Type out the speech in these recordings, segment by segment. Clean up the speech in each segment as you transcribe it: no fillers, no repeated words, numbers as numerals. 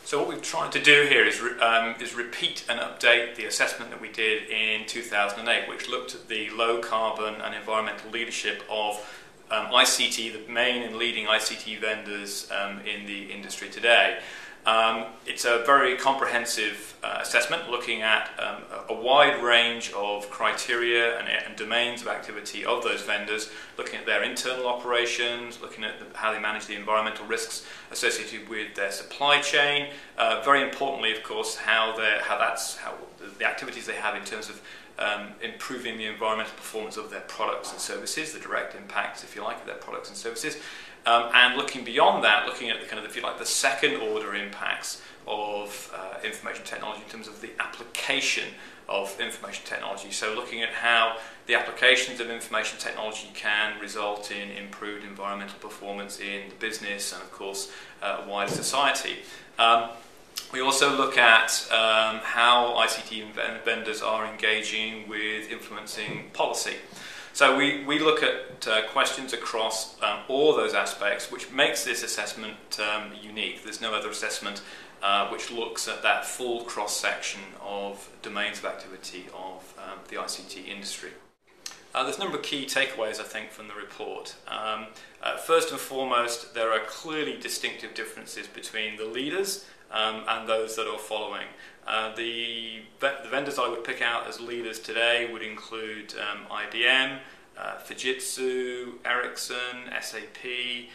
So what we've tried to do here is repeat and update the assessment that we did in 2008, which looked at the low carbon and environmental leadership of ICT, the main and leading ICT vendors in the industry today. It's a very comprehensive assessment looking at a wide range of criteria and domains of activity of those vendors, looking at their internal operations, looking at how they manage the environmental risks associated with their supply chain. Very importantly, of course, how the activities they have in terms of improving the environmental performance of their products and services, the direct impacts, if you like, of their products and services. And looking beyond that, looking at the kind of, if you like, the second order impacts of information technology in terms of the application of information technology. So looking at how the applications of information technology can result in improved environmental performance in the business and, of course, wider society. We also look at how ICT vendors are engaging with influencing policy. So we look at questions across all those aspects, which makes this assessment unique. There's no other assessment which looks at that full cross-section of domains of activity of the ICT industry. There's a number of key takeaways, I think, from the report. First and foremost, there are clearly distinctive differences between the leaders and those that are following. The vendors I would pick out as leaders today would include IBM, Fujitsu, Ericsson, SAP,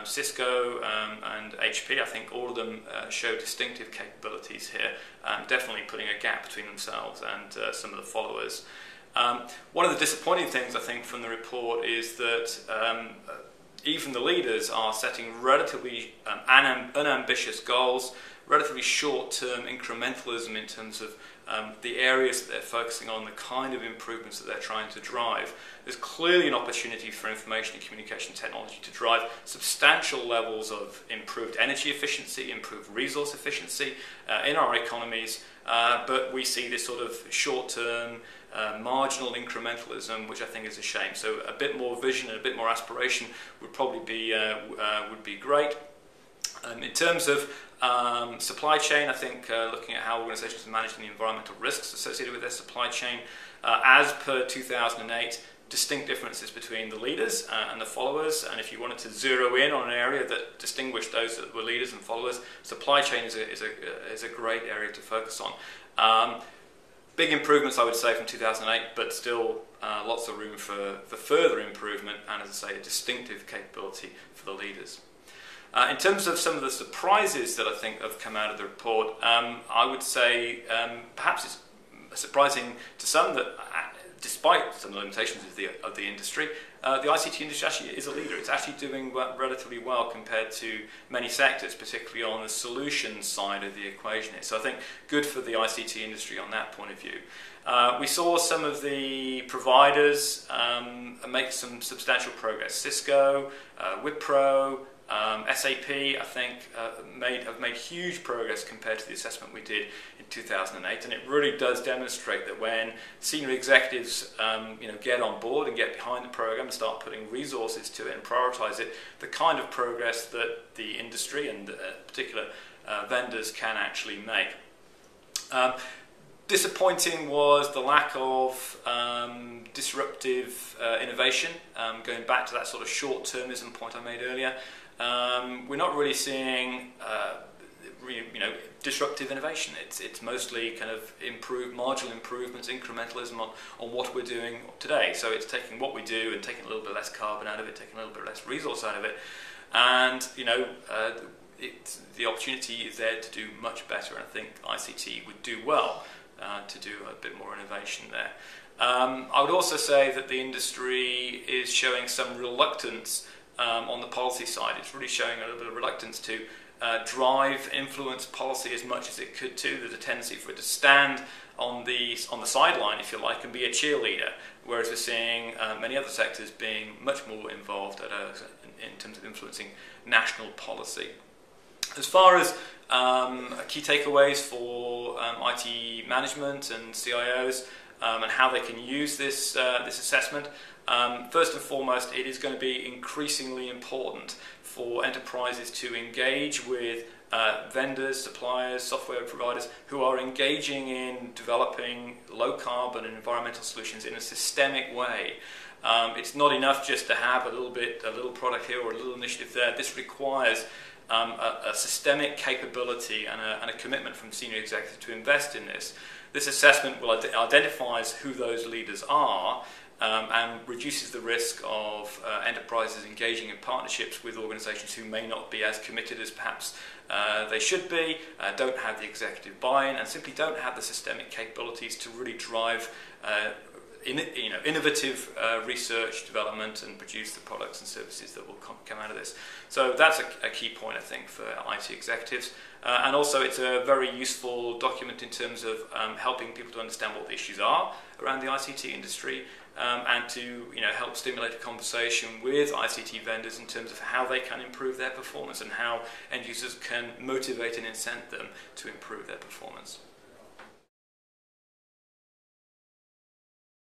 Cisco and HP. I think all of them show distinctive capabilities here, definitely putting a gap between themselves and some of the followers. One of the disappointing things, I think, from the report is that even the leaders are setting relatively unambitious goals, relatively short-term incrementalism in terms of the areas that they're focusing on, the kind of improvements that they're trying to drive. There's clearly an opportunity for information and communication technology to drive substantial levels of improved energy efficiency, improved resource efficiency in our economies, but we see this sort of short-term marginal incrementalism, which I think is a shame. So a bit more vision and a bit more aspiration would probably be great. In terms of supply chain, I think looking at how organizations are managing the environmental risks associated with their supply chain, as per 2008, distinct differences between the leaders and the followers. And if you wanted to zero in on an area that distinguished those that were leaders and followers, supply chain is a great area to focus on. Big improvements, I would say, from 2008, but still lots of room for further improvement and, as I say, a distinctive capability for the leaders. In terms of some of the surprises that I think have come out of the report, I would say perhaps it's surprising to some that despite some of the limitations of the industry, the ICT industry actually is a leader. It's actually doing relatively well compared to many sectors, particularly on the solutions side of the equation here. So I think good for the ICT industry on that point of view. We saw some of the providers make some substantial progress. Cisco, Wipro, SAP, I think, have made huge progress compared to the assessment we did in 2008, and it really does demonstrate that when senior executives get on board and get behind the program and start putting resources to it and prioritize it, the kind of progress that the industry and particular vendors can actually make. Disappointing was the lack of disruptive innovation, going back to that sort of short-termism point I made earlier. We're not really seeing disruptive innovation. It's mostly kind of marginal improvements, incrementalism on what we're doing today. So it's taking what we do and taking a little bit less carbon out of it, taking a little bit less resource out of it, and the opportunity is there to do much better, and I think ICT would do well to do a bit more innovation there. I would also say that the industry is showing some reluctance on the policy side. It's really showing a little bit of reluctance to drive, influence policy as much as it could do. There's a tendency for it to stand on the sideline, if you like, and be a cheerleader, whereas we're seeing many other sectors being much more involved in terms of influencing national policy. As far as key takeaways for IT management and CIOs and how they can use this assessment, first and foremost, it is going to be increasingly important for enterprises to engage with vendors, suppliers, software providers who are engaging in developing low carbon and environmental solutions in a systemic way. It's not enough just to have a little product here or a little initiative there. This requires a systemic capability and a commitment from senior executives to invest in this. This assessment will identifies who those leaders are and reduces the risk of enterprises engaging in partnerships with organisations who may not be as committed as perhaps they should be, don't have the executive buy-in, and simply don't have the systemic capabilities to really drive innovative research, development, and produce the products and services that will come out of this. So that's a key point, I think, for IT executives. And also it's a very useful document in terms of helping people to understand what the issues are around the ICT industry, and to help stimulate a conversation with ICT vendors in terms of how they can improve their performance and how end users can motivate and incent them to improve their performance.